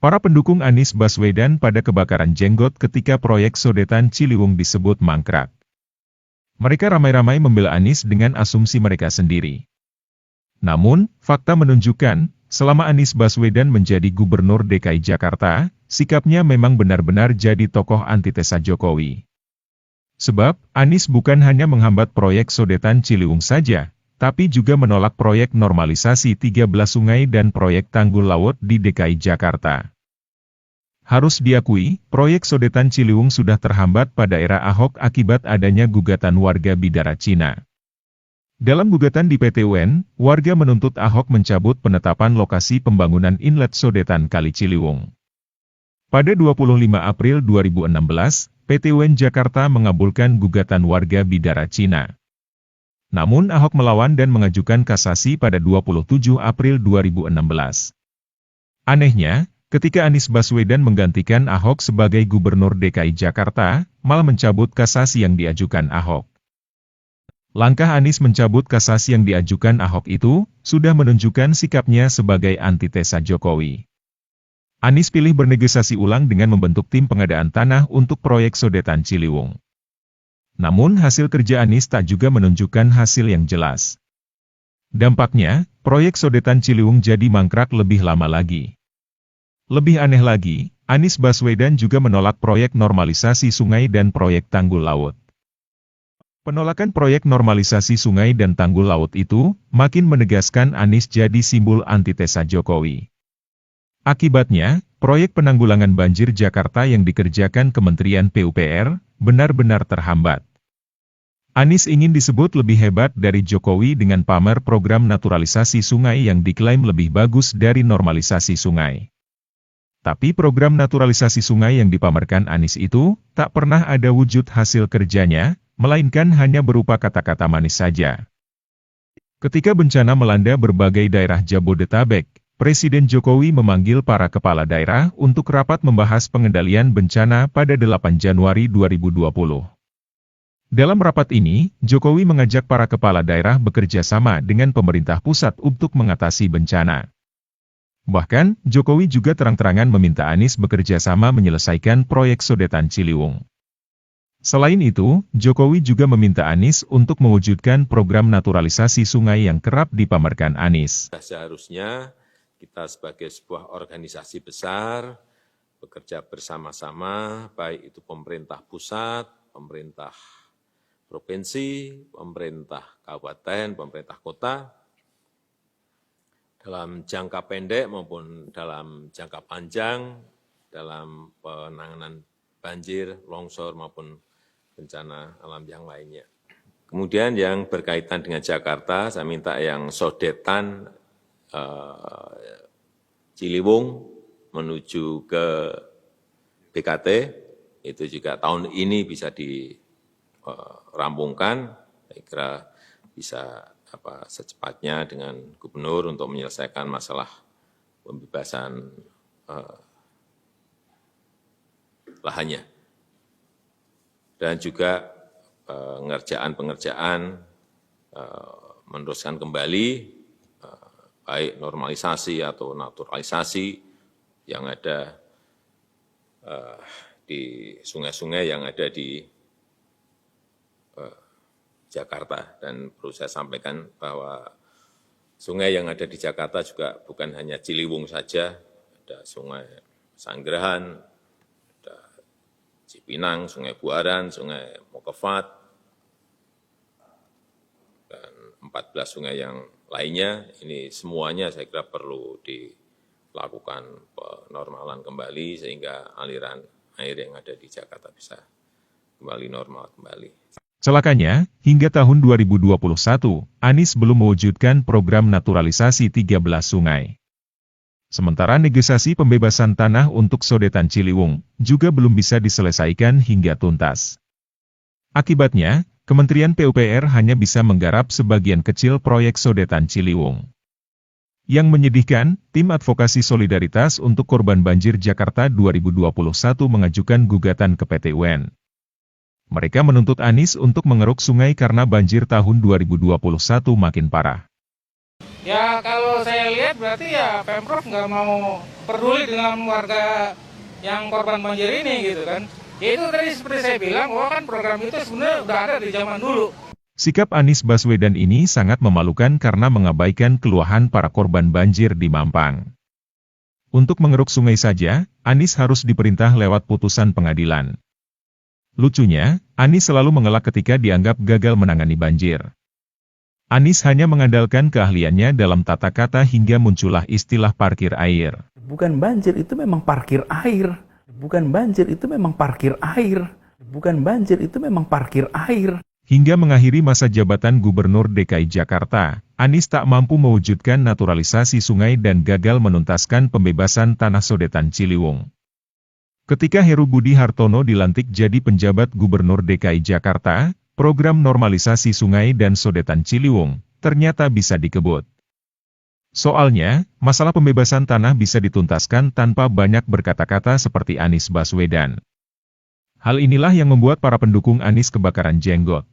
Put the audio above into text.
Para pendukung Anies Baswedan pada kebakaran jenggot ketika proyek Sodetan Ciliwung disebut mangkrak. Mereka ramai-ramai membela Anies dengan asumsi mereka sendiri. Namun, fakta menunjukkan, selama Anies Baswedan menjadi Gubernur DKI Jakarta, sikapnya memang benar-benar jadi tokoh antitesa Jokowi. Sebab, Anies bukan hanya menghambat proyek Sodetan Ciliwung saja, tapi juga menolak proyek normalisasi 13 sungai dan proyek tanggul laut di DKI Jakarta. Harus diakui, proyek Sodetan Ciliwung sudah terhambat pada era Ahok akibat adanya gugatan warga Bidara Cina. Dalam gugatan di PT UN, warga menuntut Ahok mencabut penetapan lokasi pembangunan inlet Sodetan Kali Ciliwung. Pada 25 April 2016, PT UN Jakarta mengabulkan gugatan warga Bidara Cina. Namun Ahok melawan dan mengajukan kasasi pada 27 April 2016. Anehnya, ketika Anies Baswedan menggantikan Ahok sebagai Gubernur DKI Jakarta, malah mencabut kasasi yang diajukan Ahok. Langkah Anies mencabut kasasi yang diajukan Ahok itu, sudah menunjukkan sikapnya sebagai antitesa Jokowi. Anies pilih bernegosiasi ulang dengan membentuk tim pengadaan tanah untuk proyek Sodetan Ciliwung. Namun hasil kerja Anies tak juga menunjukkan hasil yang jelas. Dampaknya, proyek Sodetan Ciliwung jadi mangkrak lebih lama lagi. Lebih aneh lagi, Anies Baswedan juga menolak proyek normalisasi sungai dan proyek tanggul laut. Penolakan proyek normalisasi sungai dan tanggul laut itu, makin menegaskan Anies jadi simbol antitesa Jokowi. Akibatnya, proyek penanggulangan banjir Jakarta yang dikerjakan Kementerian PUPR, benar-benar terhambat. Anies ingin disebut lebih hebat dari Jokowi dengan pamer program naturalisasi sungai yang diklaim lebih bagus dari normalisasi sungai. Tapi program naturalisasi sungai yang dipamerkan Anies itu, tak pernah ada wujud hasil kerjanya, melainkan hanya berupa kata-kata manis saja. Ketika bencana melanda berbagai daerah Jabodetabek, Presiden Jokowi memanggil para kepala daerah untuk rapat membahas pengendalian bencana pada 8 Januari 2020. Dalam rapat ini, Jokowi mengajak para kepala daerah bekerja sama dengan pemerintah pusat untuk mengatasi bencana. Bahkan, Jokowi juga terang-terangan meminta Anies bekerja sama menyelesaikan proyek Sodetan Ciliwung. Selain itu, Jokowi juga meminta Anies untuk mewujudkan program naturalisasi sungai yang kerap dipamerkan Anies. Seharusnya kita sebagai sebuah organisasi besar, bekerja bersama-sama, baik itu pemerintah pusat, pemerintah provinsi, pemerintah kabupaten, pemerintah kota, dalam jangka pendek maupun dalam jangka panjang, dalam penanganan banjir, longsor maupun bencana alam yang lainnya. Kemudian yang berkaitan dengan Jakarta, saya minta yang Sodetan Ciliwung menuju ke BKT, itu juga tahun ini bisa dirampungkan, saya kira bisa secepatnya dengan gubernur untuk menyelesaikan masalah pembebasan lahannya. Dan juga pengerjaan meneruskan kembali, baik normalisasi atau naturalisasi yang ada di sungai-sungai yang ada di Jakarta. Dan perlu saya sampaikan bahwa sungai yang ada di Jakarta juga bukan hanya Ciliwung saja, ada sungai Sanggerahan, ada Cipinang, sungai Buaran, sungai Mokefat, dan 14 sungai yang lainnya. Ini semuanya saya kira perlu dilakukan penormalan kembali sehingga aliran air yang ada di Jakarta bisa kembali normal kembali. Celakanya, hingga tahun 2021, Anies belum mewujudkan program naturalisasi 13 sungai. Sementara negosiasi pembebasan tanah untuk Sodetan Ciliwung juga belum bisa diselesaikan hingga tuntas. Akibatnya, Kementerian PUPR hanya bisa menggarap sebagian kecil proyek Sodetan Ciliwung. Yang menyedihkan, tim advokasi solidaritas untuk korban banjir Jakarta 2021 mengajukan gugatan ke PT UN. Mereka menuntut Anies untuk mengeruk sungai karena banjir tahun 2021 makin parah. Ya kalau saya lihat berarti ya Pemprov nggak mau peduli dengan warga yang korban banjir ini gitu kan. Ya itu tadi seperti saya bilang bahwa kan program itu sebenarnya udah ada di zaman dulu. Sikap Anies Baswedan ini sangat memalukan karena mengabaikan keluhan para korban banjir di Mampang. Untuk mengeruk sungai saja, Anies harus diperintah lewat putusan pengadilan. Lucunya, Anies selalu mengelak ketika dianggap gagal menangani banjir. Anies hanya mengandalkan keahliannya dalam tata kata hingga muncullah istilah parkir air. Bukan banjir, itu memang parkir air. Bukan banjir, itu memang parkir air. Bukan banjir, itu memang parkir air. Hingga mengakhiri masa jabatan Gubernur DKI Jakarta, Anies tak mampu mewujudkan naturalisasi sungai dan gagal menuntaskan pembebasan tanah sodetan Ciliwung. Ketika Heru Budi Hartono dilantik jadi penjabat Gubernur DKI Jakarta, program normalisasi sungai dan sodetan Ciliwung ternyata bisa dikebut. Soalnya, masalah pembebasan tanah bisa dituntaskan tanpa banyak berkata-kata seperti Anies Baswedan. Hal inilah yang membuat para pendukung Anies kebakaran jenggot.